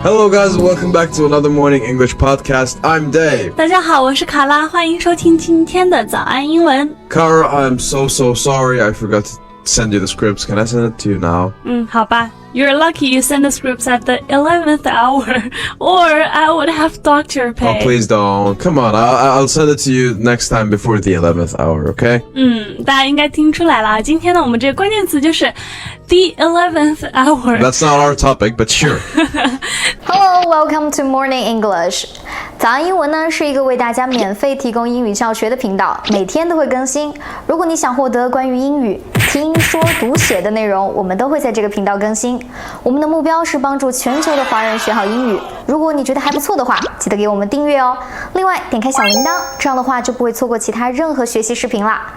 Hello guys, welcome back to another morning English podcast. I'm Dave. 大家好，我是卡拉，欢迎收听今天的早安英文。Kara, I'm so sorry I forgot to send you the scripts. Can I send it to you now? 好吧。You're lucky you send the scripts at the 11th hour, or I would have doctor pay. Oh, please don't. Come on, I'll send it to you next time before the 11th hour, okay? 大家应该听出来了，今天呢，我们这个关键词就是 the 11th hour. That's not our topic, but sure. Hello, welcome to Morning English. 早安英文呢是一个为大家免费提供英语教学的频道，每天都会更新。如果你想获得关于英语听说读写的内容，我们都会在这个频道更新。我们的目标是帮助全球的华人学好英语。如果你觉得还不错的话，记得给我们订阅哦。另外，点开小铃铛，这样的话就不会错过其他任何学习视频啦。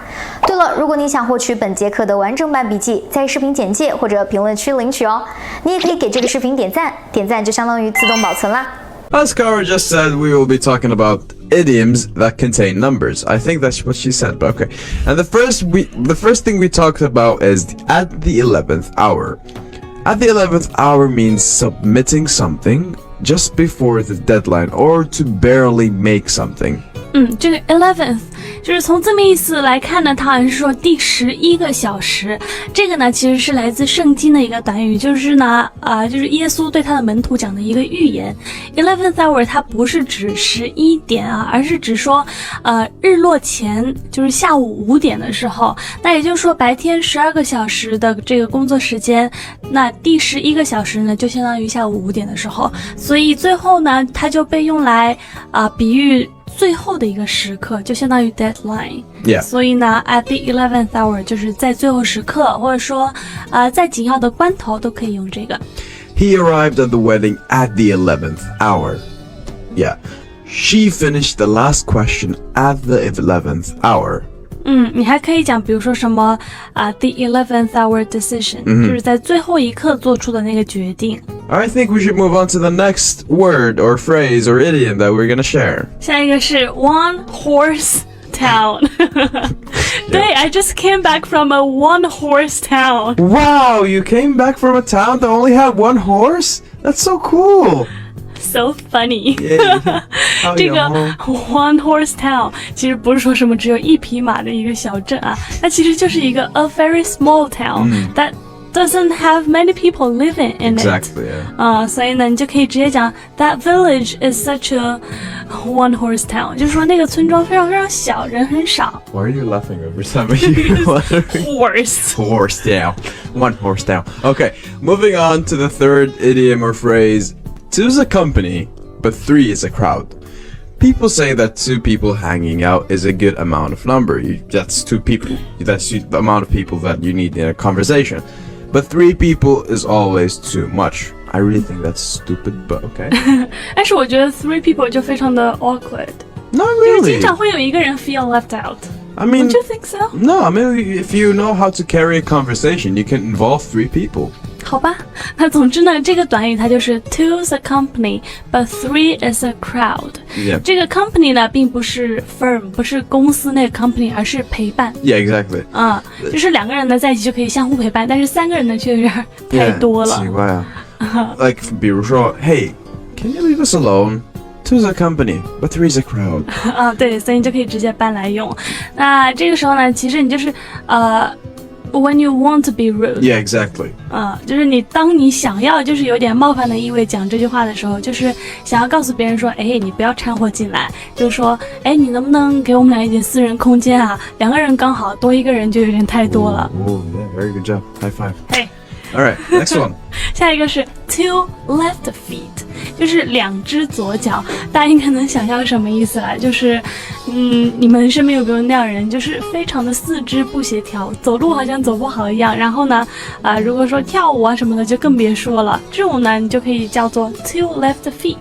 对了，如果你想获取本节课的完整版笔记，在视频简介或者评论区领取哦。你也可以给这个视频点赞，点赞就相当于自动保存啦。As Kara just said, we will be talking about idioms that contain numbers. I think that's what she said, but okay. And the first thing we talked about is at the 11th hour. At the 11th hour means submitting something just before the deadline or to barely make something. 这个 11th 就是从字面意思来看呢，它好像是说第11个小时。这个呢其实是来自圣经的一个短语，就是呢就是耶稣对他的门徒讲的一个预言。11th hour 它不是指11点啊，而是指说日落前，就是下午5点的时候。那也就是说白天12个小时的这个工作时间，那第11个小时呢就相当于下午5点的时候。所以最后呢它就被用来比喻最后的一个时刻，就相当于 deadline。 Yeah. 所以呢 at the 11th hour 就是在最后时刻，或者说在紧要的关头都可以用这个。 He arrived at the wedding at the 11th hour. Yeah. She finished the last question at the 11th hour. 你还可以讲比如说什么the 11th hour decision，就是在最后一刻做出的那个决定。I think we should move on to the next word or phrase or idiom that we're gonna share. 下一个是 one horse town. 对 I just came back from a one horse town. Wow, you came back from a town that only had one horse? That's so cool. So funny. Yeah. 这个 one horse town 其实不是说什么只有一匹马的一个小镇啊，它其实就是一个 a very small town that doesn't have many people living in it. Exactly, yeah. 所以呢你就可以直接讲 that village is such a one horse town， 就是说那个村庄非常非常小，人很少。 Why are you laughing every time you Horse. Horse town. One horse town. Okay, moving on to the third idiom or phrase. Two is a company, but three is a crowd. People say that two people hanging out is a good amount of number. That's two people. That's the amount of people that you need in a conversation. But three people is always too much. I really think that's stupid, but okay. 但是我觉得 three people 就非常的 awkward. Not 就是 really. 经常会有一个人 feel left out. I mean, Don't you think so? No, I mean, if you know how to carry a conversation, you can involve three people. 好吧，那总之呢，这个短语它就是 two is a company, but three is a crowd. Yeah. 这个 company 呢，并不是 firm， 不是公司那个 company， 而是陪伴。Yeah, exactly. 就是两个人呢在一起就可以相互陪伴，但是三个人呢却有点太多了。奇怪啊。Like, 比如说 Hey, can you leave us alone? Two is a company, but three is a crowd. 对，所以你就可以直接搬来用。那这个时候呢，其实你就是when you want to be rude. Yeah, exactly. 就是当你想要就是有点冒犯的意味讲这句话的时候，就是想要告诉别人说，你不要掺和进来，就是说，你能不能给我们俩一点私人空间啊？两个人刚好，多一个人就有点太多了。Oh, yeah, very good job. High five. Hey. All right, next one. 下一个是 two left feet， 就是两只左脚。大家应该能想象什么意思啦？就是你们身边有没有那样人，就是非常的四肢不协调，走路好像走不好一样。然后呢如果说跳舞啊什么的就更别说了，这种呢你就可以叫做 two left feet.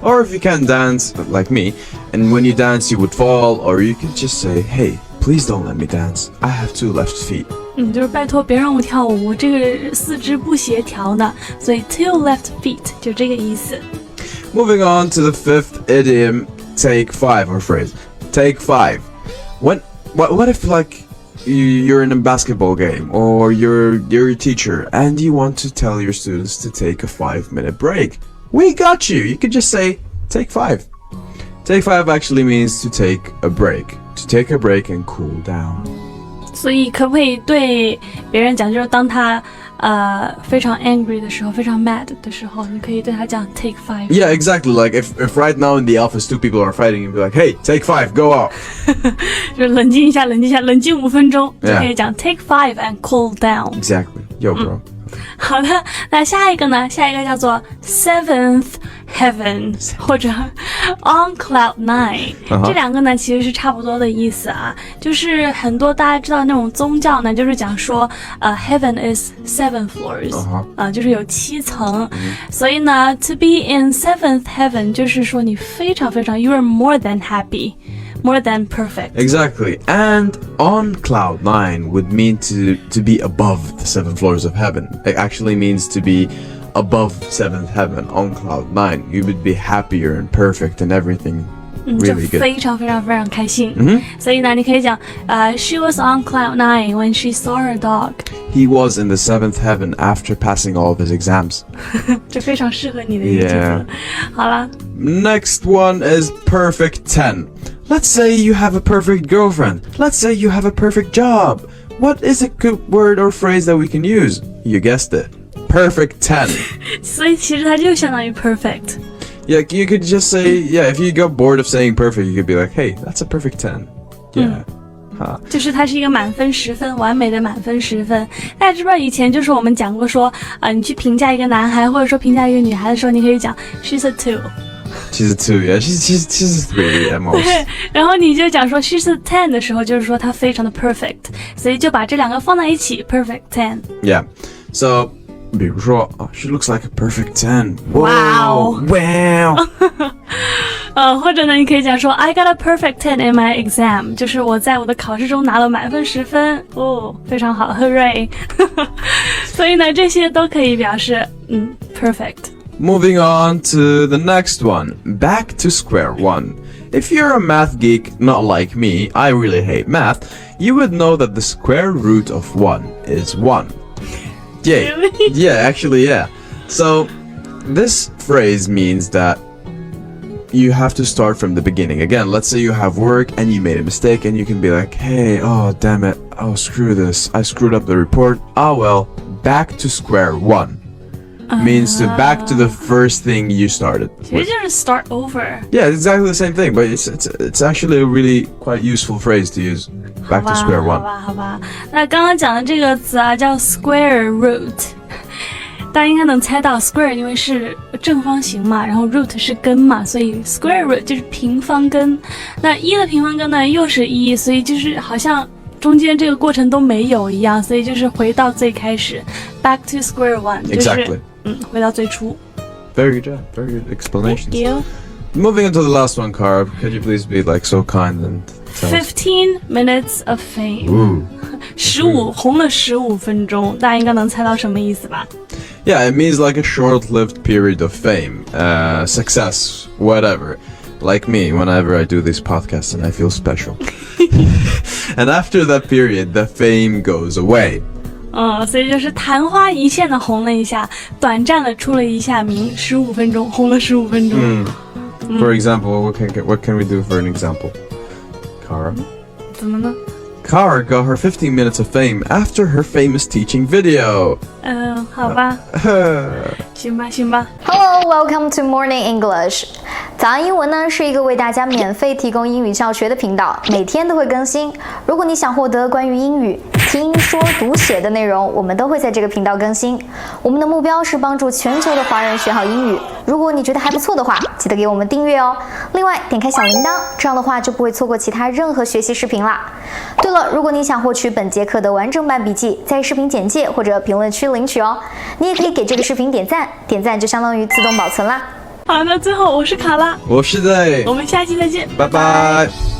Or if you can't dance like me, and when you dance you would fall, or you could just say, Hey, please don't let me dance. I have two left feet. 就是拜托别让我跳舞，我这个四肢不协调呢，所以 two left feet 就这个意思。Moving on to the fifth idiom, take five or phrase. Take five. What if like you're in a basketball game or you're a teacher and you want to tell your students to take a 5-minute break? we got you. You could just say, take 5. Take 5 actually means to take a break. To take a break and cool down. 所以可不可以对别人讲，就是当他非常 angry 的时候，非常 mad 的时候，你可以对他讲 take 5。 Yeah, exactly. Like if right now in the office 2 people are fighting, you'd be like, hey, take 5, go out. 就是冷静一下，冷静5分钟，就可以讲 take 5 and cool down。 Exactly. Yo, bro. 好的，那下一个呢？下一个叫做 seventh heaven 或者 on cloud nine， 这两个呢其实是差不多的意思啊。就是很多大家知道那种宗教呢，就是讲说heaven is 7 floors，就是有7层，所以呢 to be in 7th heaven 就是说你非常非常 you are more than happy。More than perfect. Exactly. And on cloud 9 would mean to be above the 7 floors of heaven. It actually means to be above 7th heaven. On cloud 9, you would be happier and perfect and everything. Really good. 非常非常非常开心。所以呢，你可以讲she was on cloud 9 when she saw her dog. He was in the 7th heaven after passing all of his exams. 这非常适合你的一个句子。好了。Next one is perfect 10. Let's say you have a perfect girlfriend. Let's say you have a perfect job. What is a good word or phrase that we can use? You guessed it. Perfect 10. 所以其实它就相当于 perfect. Yeah, you could just say, yeah, if you got bored of saying perfect, you could be like, hey, that's a perfect 10. Yeah. 就是它是一个满分10分，完美的满分10分。大家知不知道以前就是我们讲过说，你去评价一个男孩或者说评价一个女孩的时候，你可以讲 she's a 2。She's a 2, yeah. She's a 3 at most. 对，然后你就讲说 she's a 10的时候，就是说她非常的 perfect， 所以就把这两个放在一起 perfect 10。Yeah. So, 比如说 she looks like a perfect 10. Wow. Wow. 或者呢，你可以讲说 I got a perfect 10 in my exam， 就是我在我的考试中拿了满分10分，非常好 ，hooray！ 所以呢，这些都可以表示perfect。Moving on to the next one, back to square one. If you're a math geek, not like me, I really hate math, you would know that the square root of 1 is 1. Yeah, Really? Yeah, actually, yeah. So, this phrase means that you have to start from the beginning. Again, let's say you have work and you made a mistake and you can be like, hey, oh, damn it, oh, screw this, I screwed up the report. Oh, well, back to square 1. Means to back to the first thing you started with. 其实就是 start over. Yeah, it's exactly the same thing, but it's actually a really quite useful phrase to use. Back to square one. 好吧。那刚刚讲的这个词啊，叫 square root。大家应该能猜到 square 因为是正方形嘛，然后 root 是根嘛，所以 square root 就是平方根。那1的平方根呢又是1，所以就是好像中间这个过程都没有一样，所以就是回到最开始 back to square one， 就是 Exactly. 回到最初。Very good job. Very good explanations. Thank you. Moving on to the last one, Cara. Could you please be like so kind and tell us? 15 minutes of fame. Ooh. 15红了15分钟，大家应该能猜到什么意思吧？ Yeah, it means like a short-lived period of fame, success, whatever. Like me, whenever I do these podcasts and I feel special. And after that period, the fame goes away. 所以就是昙花一现的红了一下，短暂的出了一下名，15分钟红了15分钟。For example, what can we do for an example? Cara? 怎么呢？ Cara got her 15 minutes of fame after her famous teaching video. 好吧，行吧。 Hello, welcome to Morning English. 早安英文呢是一个为大家免费提供英语教学的频道，每天都会更新。如果你想获得关于英语听说读写的内容，我们都会在这个频道更新。我们的目标是帮助全球的华人学好英语。如果你觉得还不错的话，记得给我们订阅哦。另外，点开小铃铛，这样的话就不会错过其他任何学习视频啦。对了，如果你想获取本节课的完整版笔记，在视频简介或者评论区领取哦。你也可以给这个视频点赞，点赞就相当于自动保存啦。好，那最后我是卡拉，我是Day，我们下期再见，拜拜。